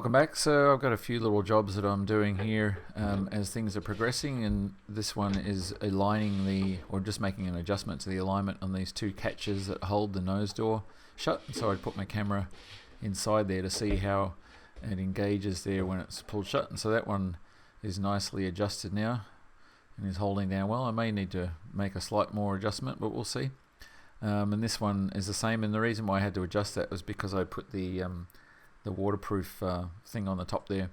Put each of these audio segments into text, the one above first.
Welcome back. So I've got a few little jobs that I'm doing here as things are progressing, and this one is aligning or just making an adjustment to the alignment on these two catches that hold the nose door shut. So I put my camera inside there to see how it engages there when it's pulled shut, and so that one is nicely adjusted now and is holding down well. I may need to make a slight more adjustment, but we'll see. And this one is the same, and the reason why I had to adjust that was because I put the waterproof thing on the top there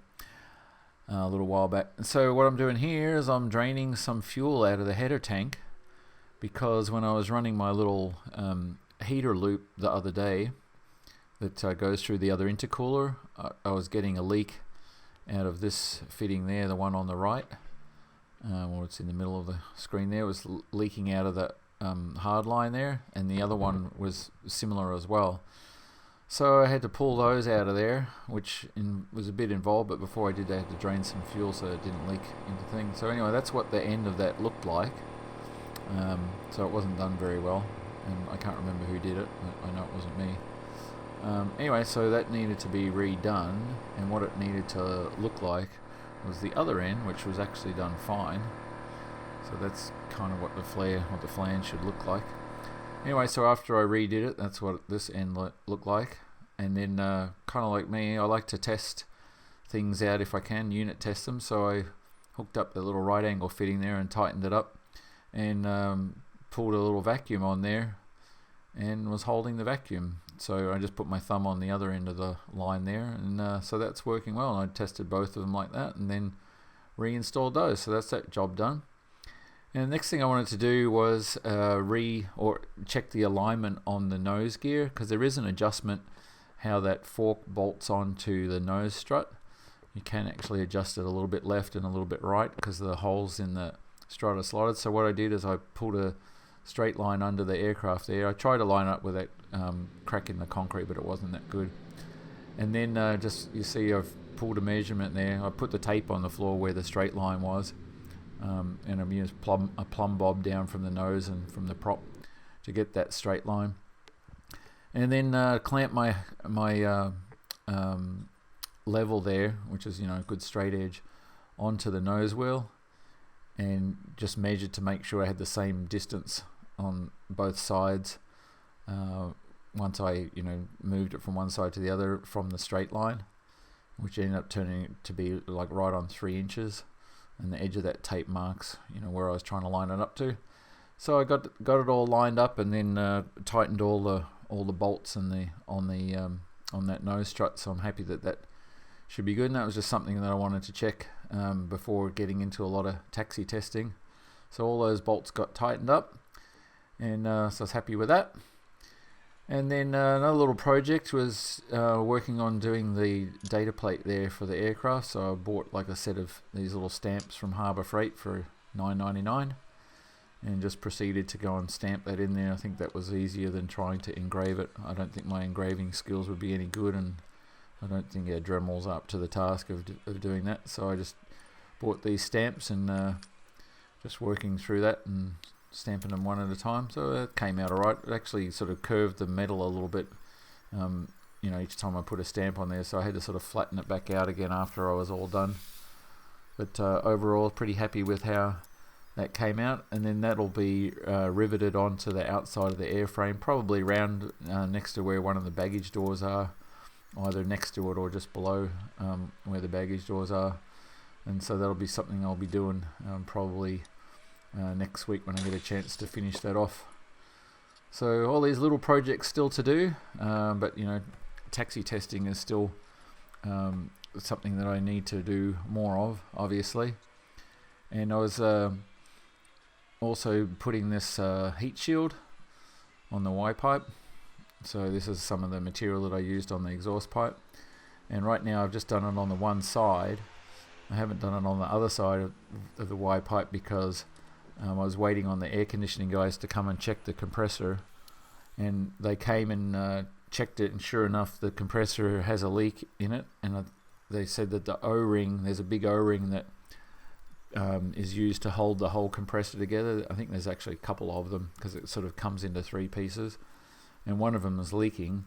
a little while back. And so what I'm doing here is I'm draining some fuel out of the header tank, because when I was running my little heater loop the other day that goes through the other intercooler, I was getting a leak out of this fitting there, the one on the right, well, it's in the middle of the screen there, was leaking out of the hard line there, and the other one was similar as well. So I had to pull those out of there, which was a bit involved, but before I did I had to drain some fuel so it didn't leak into things. So anyway, that's what the end of that looked like. So it wasn't done very well, and I can't remember who did it, but I know it wasn't me. Anyway, so that needed to be redone, and what it needed to look like was the other end, which was actually done fine. So that's kind of what the flange should look like. Anyway, so after I redid it, that's what this end looked like. And then, kind of like me, I like to test things out if I can, unit test them. So I hooked up the little right angle fitting there and tightened it up, and pulled a little vacuum on there and was holding the vacuum. So I just put my thumb on the other end of the line there, and so that's working well. And I tested both of them like that, and then reinstalled those. So that's that job done. And the next thing I wanted to do was check the alignment on the nose gear, because there is an adjustment how that fork bolts onto the nose strut. You can actually adjust it a little bit left and a little bit right because the holes in the strut are slotted. So what I did is I pulled a straight line under the aircraft there. I tried to line up with that crack in the concrete, but it wasn't that good. And then you see I've pulled a measurement there. I put the tape on the floor where the straight line was. And I've used a plumb bob down from the nose and from the prop to get that straight line, and then clamp my level there, which is a good straight edge, onto the nose wheel, and just measured to make sure I had the same distance on both sides. Once I moved it from one side to the other from the straight line, which ended up turning to be like right on 3 inches. And the edge of that tape marks, where I was trying to line it up to. So I got it all lined up, and then tightened all the bolts on that nose strut. So I'm happy that should be good. And that was just something that I wanted to check before getting into a lot of taxi testing. So all those bolts got tightened up, and so I was happy with that. And then another little project was working on doing the data plate there for the aircraft. So I bought like a set of these little stamps from Harbour Freight for $9.99, and just proceeded to go and stamp that in there. I think that was easier than trying to engrave it. I don't think my engraving skills would be any good, and I don't think our Dremel's up to the task of doing that. So I just bought these stamps and just working through that and stamping them one at a time. So it came out alright. It actually sort of curved the metal a little bit, each time I put a stamp on there, so I had to sort of flatten it back out again after I was all done. But overall, pretty happy with how that came out. And then that'll be riveted onto the outside of the airframe, probably round next to where one of the baggage doors are, either next to it or just below where the baggage doors are. And so that'll be something I'll be doing probably next week when I get a chance to finish that off. So all these little projects still to do, but taxi testing is still something that I need to do more of, obviously. And I was also putting this heat shield on the Y pipe. So this is some of the material that I used on the exhaust pipe, and right now I've just done it on the one side. I haven't done it on the other side of the Y pipe because I was waiting on the air conditioning guys to come and check the compressor, and they came and checked it, and sure enough the compressor has a leak in it, and they said that the O-ring, there's a big O-ring that is used to hold the whole compressor together. I think there's actually a couple of them because it sort of comes into 3 pieces, and one of them is leaking.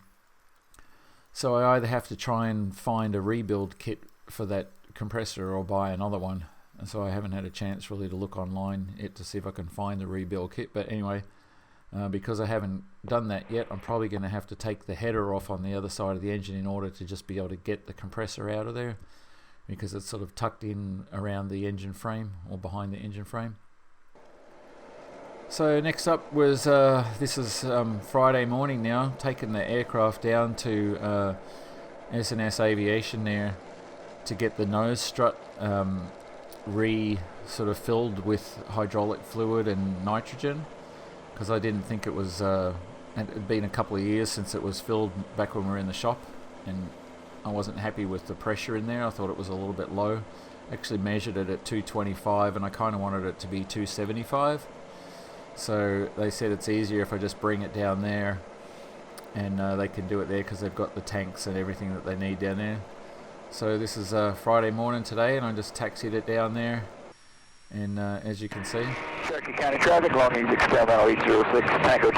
So I either have to try and find a rebuild kit for that compressor or buy another one. And so I haven't had a chance really to look online to see if I can find the rebuild kit. But anyway, because I haven't done that yet, I'm probably going to have to take the header off on the other side of the engine in order to just be able to get the compressor out of there, because it's sort of tucked in around the engine frame or behind the engine frame. So next up was, this is Friday morning now, taking the aircraft down to S&S Aviation there to get the nose strut sort of filled with hydraulic fluid and nitrogen, because I didn't think it was, it had been a couple of years since it was filled back when we were in the shop, and I wasn't happy with the pressure in there. I thought it was a little bit low. Actually measured it at 225 and I kind of wanted it to be 275. So they said it's easier if I just bring it down there, and they can do it there because they've got the tanks and everything that they need down there. So this is Friday morning today, and I just taxied it down there, and as you can see, Cherokee County traffic, long range experimental 806,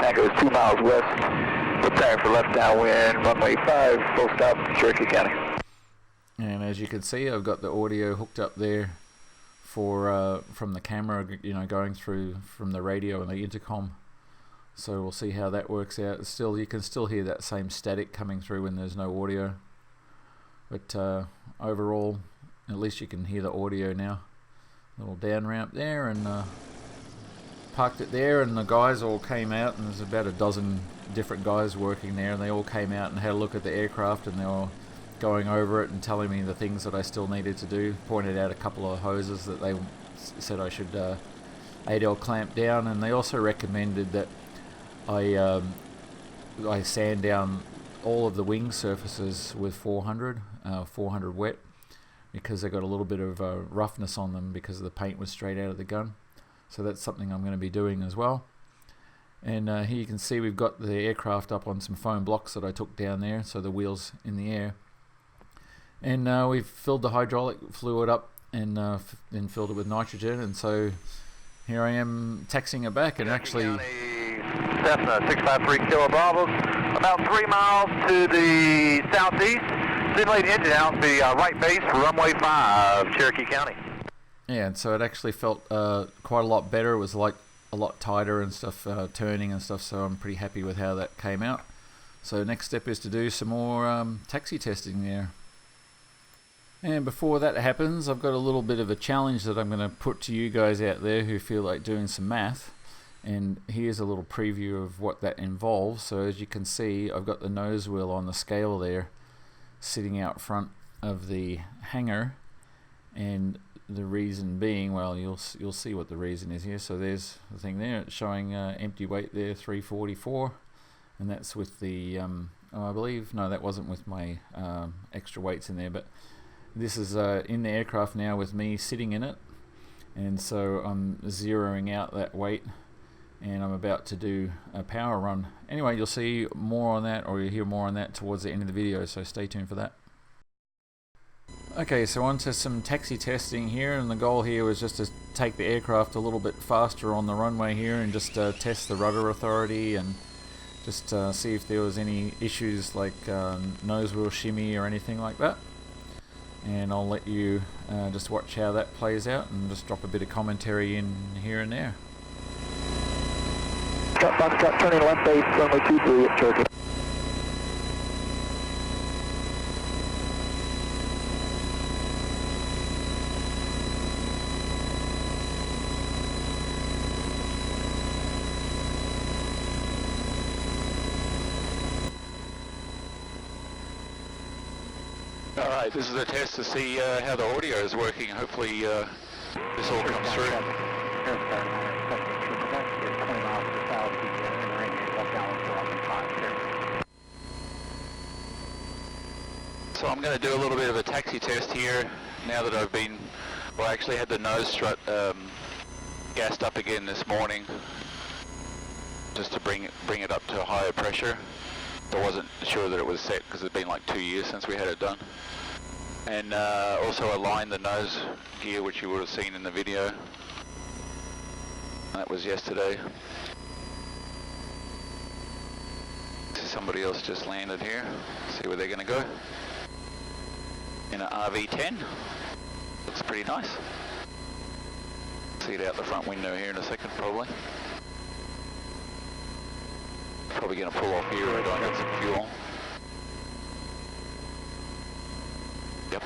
Tango is 2 miles west, prepare for left downwind, runway 5, full stop, Cherokee County. And as you can see, I've got the audio hooked up there for from the camera, you know, going through from the radio and the intercom. So we'll see how that works out. Still, you can still hear that same static coming through when there's no audio. But overall, at least you can hear the audio now. Little down ramp there, and parked it there, and the guys all came out, and there's about a dozen different guys working there, and they all came out and had a look at the aircraft, and they were going over it and telling me the things that I still needed to do. Pointed out a couple of hoses that they said I should 8L clamp down, and they also recommended that I sand down all of the wing surfaces with 400 wet, because they got a little bit of roughness on them because the paint was straight out of the gun. So that's something I'm going to be doing as well. And here you can see we've got the aircraft up on some foam blocks that I took down there, so the wheel's in the air. And we've filled the hydraulic fluid up and then filled it with nitrogen, and so here I am taxiing it back, and actually Cessna 653 Kilo Bravo, about 3 miles to the southeast. Simulate engine out to the right base for runway 5, Cherokee County. Yeah, and so it actually felt quite a lot better. It was like a lot tighter and stuff, turning and stuff, so I'm pretty happy with how that came out. So next step is to do some more taxi testing there. And before that happens, I've got a little bit of a challenge that I'm going to put to you guys out there who feel like doing some math. And here's a little preview of what that involves. So as you can see, I've got the nose wheel on the scale there, sitting out front of the hangar, and the reason being, well, you'll see what the reason is here. So there's the thing there, it's showing empty weight there, 344, and that's with the I believe, no, that wasn't with my extra weights in there, but this is in the aircraft now with me sitting in it, and so I'm zeroing out that weight, and I'm about to do a power run. Anyway, you'll see more on that, or you'll hear more on that towards the end of the video, so stay tuned for that. Okay, so on to some taxi testing here, and the goal here was just to take the aircraft a little bit faster on the runway here and just test the rudder authority and just see if there was any issues like nose wheel shimmy or anything like that. And I'll let you just watch how that plays out and just drop a bit of commentary in here and there. Foxtrot turning left base, runway 23 at Cherokee. Alright, this is a test to see how the audio is working. Hopefully this all comes through. So I'm going to do a little bit of a taxi test here now that I've been, well, I actually had the nose strut gassed up again this morning just to bring it up to a higher pressure. I wasn't sure that it was set because it's been like 2 years since we had it done. And also align the nose gear, which you would have seen in the video. That was yesterday. See somebody else just landed here. See where they're going to go. In an RV10. Looks pretty nice. See it out the front window here in a second, probably. Probably going to pull off here. I don't get some fuel. Yep.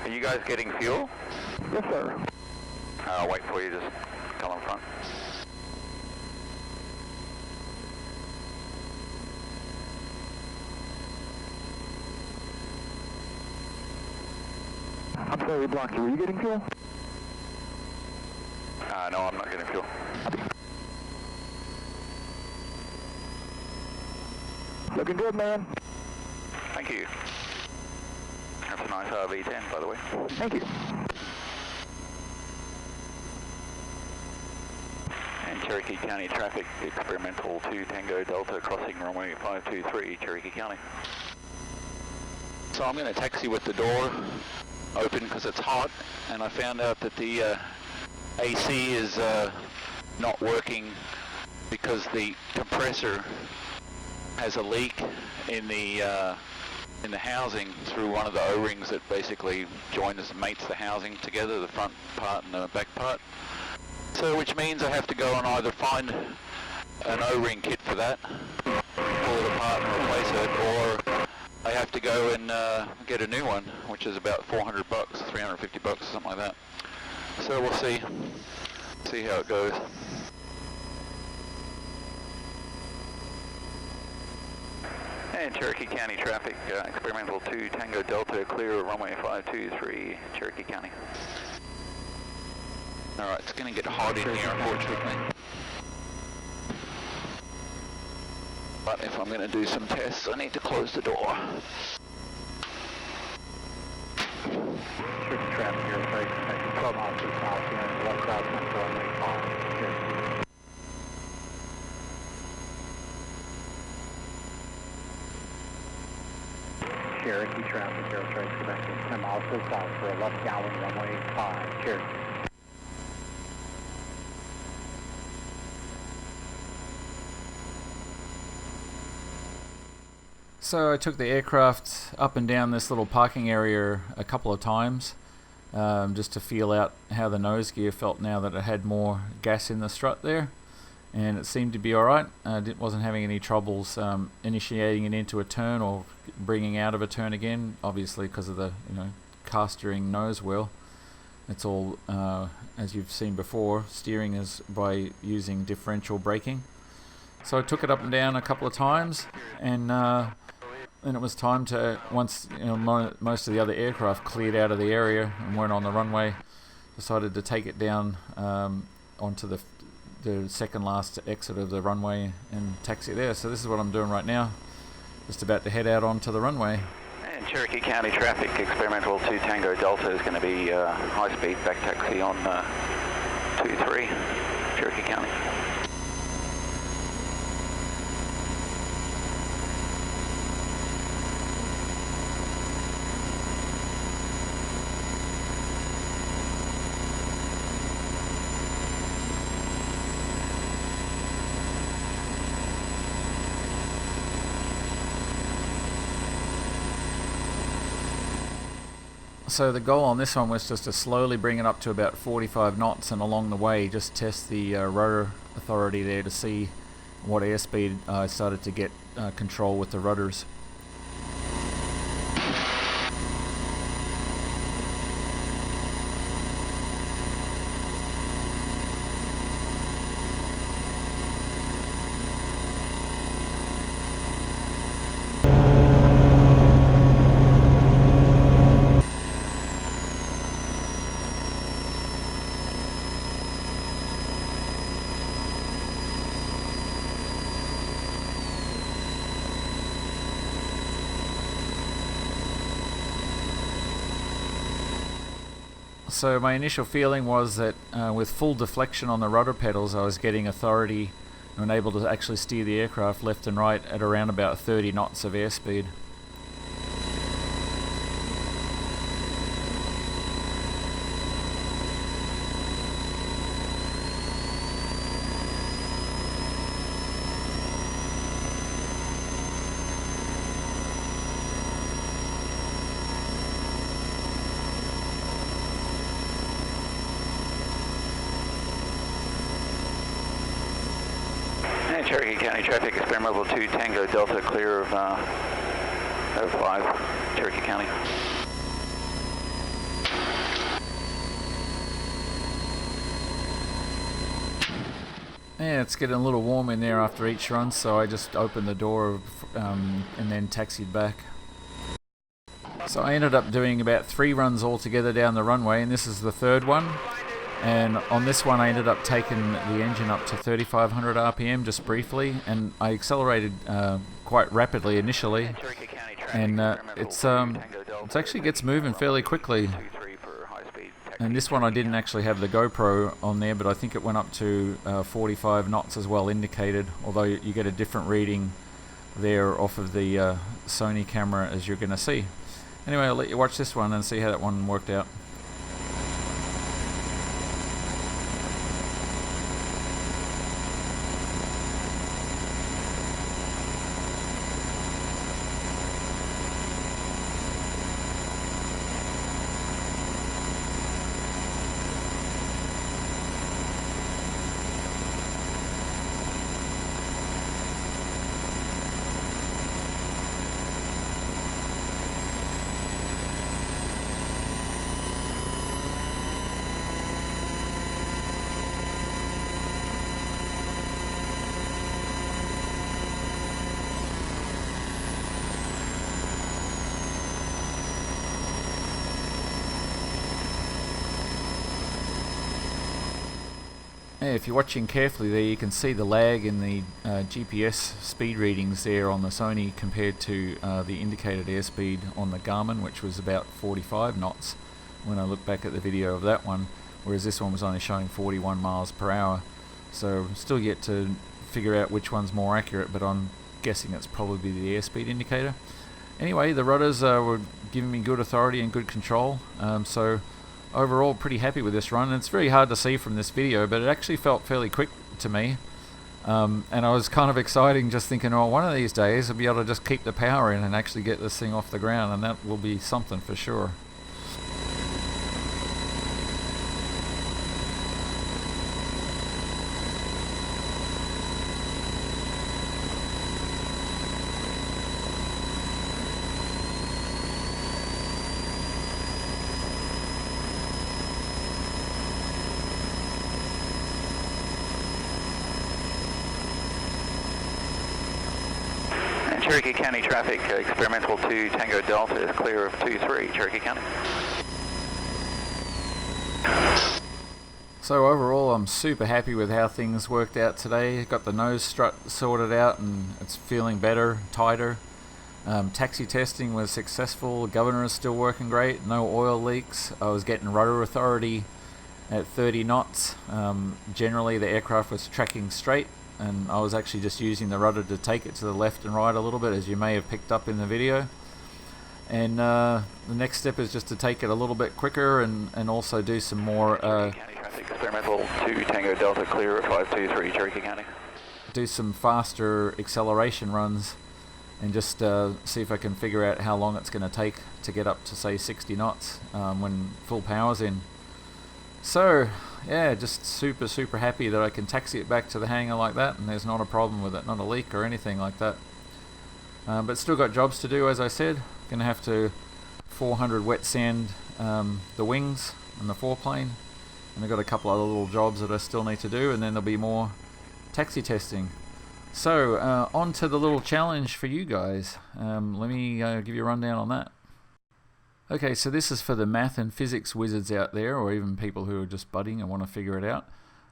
Are you guys getting fuel? Yes, sir. I'll wait for you, just come in front. I'm sorry, we blocked you. Were you getting fuel? No, I'm not getting fuel. Looking good, man. Thank you. That's a nice RV10, by the way. Thank you. And Cherokee County traffic, experimental 2 Tango Delta crossing runway 523, Cherokee County. So I'm going to taxi with the door open because it's hot, and I found out that the AC is not working because the compressor has a leak in the housing through one of the O-rings that basically mates the housing together, the front part and the back part. So which means I have to go and either find an O-ring kit for that, pull it apart and replace it, or I have to go and get a new one, which is about 400 bucks, 350 bucks, something like that. So we'll see how it goes. And Cherokee County traffic, experimental 2 Tango Delta, clear runway 523, Cherokee County. Alright, it's going to get hot in here, unfortunately. But if I'm going to do some tests, I need to close the door. Cherokee traffic here, sorry, 12 miles to the south here, left side, runway 5. Cherokee traffic here, sorry, Quebec, 10 miles to the south for a left downwind runway 5, Cherokee. So I took the aircraft up and down this little parking area a couple of times, just to feel out how the nose gear felt now that it had more gas in the strut there, and it seemed to be alright. Wasn't having any troubles initiating it into a turn or bringing out of a turn again, obviously because of the castering nose wheel. It's all, as you've seen before, steering is by using differential braking. So I took it up and down a couple of times, and then it was time to, once most of the other aircraft cleared out of the area and weren't on the runway, decided to take it down onto the second last exit of the runway and taxi there. So this is what I'm doing right now, just about to head out onto the runway. And Cherokee County traffic, experimental 2 Tango Delta is going to be high-speed back taxi on 23, Cherokee County. So the goal on this one was just to slowly bring it up to about 45 knots, and along the way just test the rudder authority there to see what airspeed I started to get control with the rudders. So my initial feeling was that with full deflection on the rudder pedals, I was getting authority and able to actually steer the aircraft left and right at around about 30 knots of airspeed. And Cherokee County traffic, experimental 2 Tango Delta, clear of 05, Cherokee County. Yeah, it's getting a little warm in there after each run, so I just opened the door and then taxied back. So I ended up doing about 3 runs altogether down the runway, and this is the 3rd one. And on this one I ended up taking the engine up to 3,500 RPM just briefly, and I accelerated quite rapidly initially, and it's actually gets moving fairly quickly. And this one I didn't actually have the GoPro on there, but I think it went up to 45 knots as well indicated, although you get a different reading there off of the Sony camera, as you're going to see. Anyway, I'll let you watch this one and see how that one worked out. Yeah, if you're watching carefully there, you can see the lag in the GPS speed readings there on the Sony compared to the indicated airspeed on the Garmin, which was about 45 knots when I look back at the video of that one, whereas this one was only showing 41 miles per hour. So still yet to figure out which one's more accurate, but I'm guessing it's probably the airspeed indicator. Anyway, the rudders were giving me good authority and good control, so overall pretty happy with this run. It's very hard to see from this video, but it actually felt fairly quick to me, and I was kind of excited, just thinking, oh, one of these days I'll be able to just keep the power in and actually get this thing off the ground, and that will be something for sure. Cherokee County traffic, experimental 2 Tango Delta is clear of 23, Cherokee County. So overall I'm super happy with how things worked out today. Got the nose strut sorted out and it's feeling better, tighter. Taxi testing was successful, governor is still working great, no oil leaks. I was getting rudder authority at 30 knots. Generally the aircraft was tracking straight, and I was actually just using the rudder to take it to the left and right a little bit, as you may have picked up in the video. And the next step is just to take it a little bit quicker and also do some more traffic, experimental 2 Tango Delta clear at 523 Cherokee County. Do some faster acceleration runs and just see if I can figure out how long it's going to take to get up to say 60 knots when full power's in. So yeah, just super happy that I can taxi it back to the hangar like that, and there's not a problem with it, not a leak or anything like that. But still got jobs to do, as I said. Gonna have to 400 wet sand the wings and the foreplane, and I've got a couple other little jobs that I still need to do, and then there'll be more taxi testing. So on to the little challenge for you guys. Let me give you a rundown on that. Okay, so this is for the math and physics wizards out there, or even people who are just budding and want to figure it out.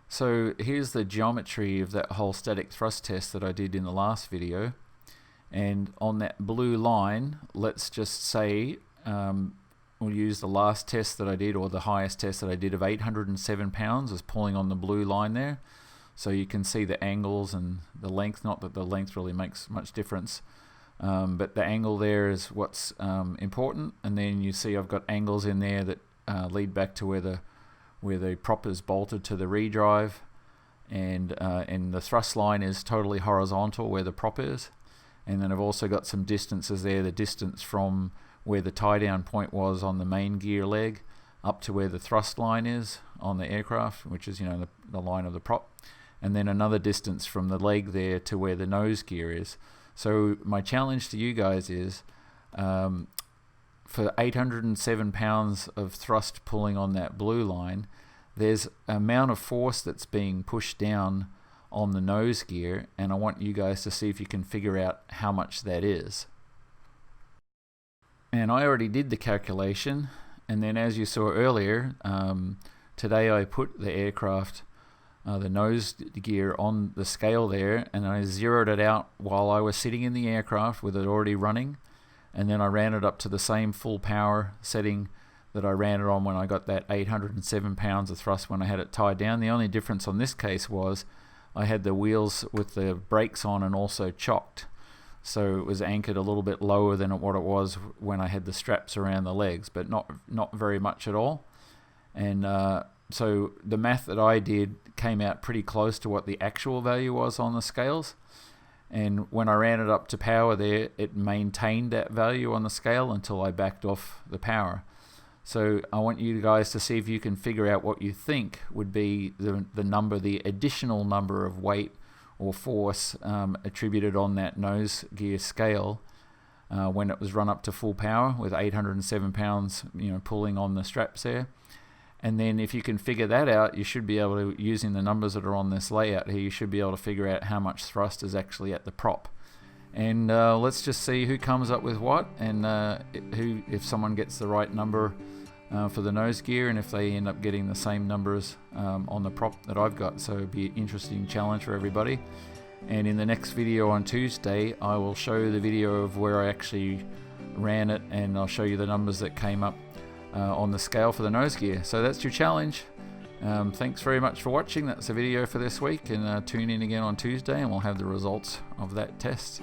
So here's the geometry of that whole static thrust test that I did in the last video. And on that blue line, let's just say we'll use the last test that I did, or the highest test that I did, of 807 pounds as pulling on the blue line there. So you can see the angles and the length, not that the length really makes much difference. But the angle there is what's important, and then you see I've got angles in there that lead back to where the prop is bolted to the redrive, and the thrust line is totally horizontal where the prop is, and then I've also got some distances there, the distance from where the tie down point was on the main gear leg up to where the thrust line is on the aircraft, which is, you know, the line of the prop. and then another distance from the leg there to where the nose gear is. So my challenge to you guys is, for 807 pounds of thrust pulling on that blue line, there's an amount of force that's being pushed down on the nose gear, and I want you guys to see if you can figure out how much that is. And I already did the calculation, and then as you saw earlier, today I put the aircraft, the nose gear on the scale there, and I zeroed it out while I was sitting in the aircraft with it already running, and then I ran it up to the same full power setting that I ran it on when I got that 807 pounds of thrust when I had it tied down. The only difference on this case was I had the wheels with the brakes on and also chocked, so it was anchored a little bit lower than what it was when I had the straps around the legs, but not very much at all. And so the math that I did came out pretty close to what the actual value was on the scales. And when I ran it up to power there, it maintained that value on the scale until I backed off the power. So I want you guys to see if you can figure out what you think would be the additional number of weight or force attributed on that nose gear scale when it was run up to full power with 807 pounds, pulling on the straps there. And then if you can figure that out, you should be able to, using the numbers that are on this layout here, you should be able to figure out how much thrust is actually at the prop. And let's just see who comes up with what, and if someone gets the right number for the nose gear, and if they end up getting the same numbers on the prop that I've got. So it'll be an interesting challenge for everybody. And in the next video on Tuesday, I will show the video of where I actually ran it, and I'll show you the numbers that came up on the scale for the nose gear. So that's your challenge. Thanks very much for watching. That's the video for this week, and tune in again on Tuesday and we'll have the results of that test.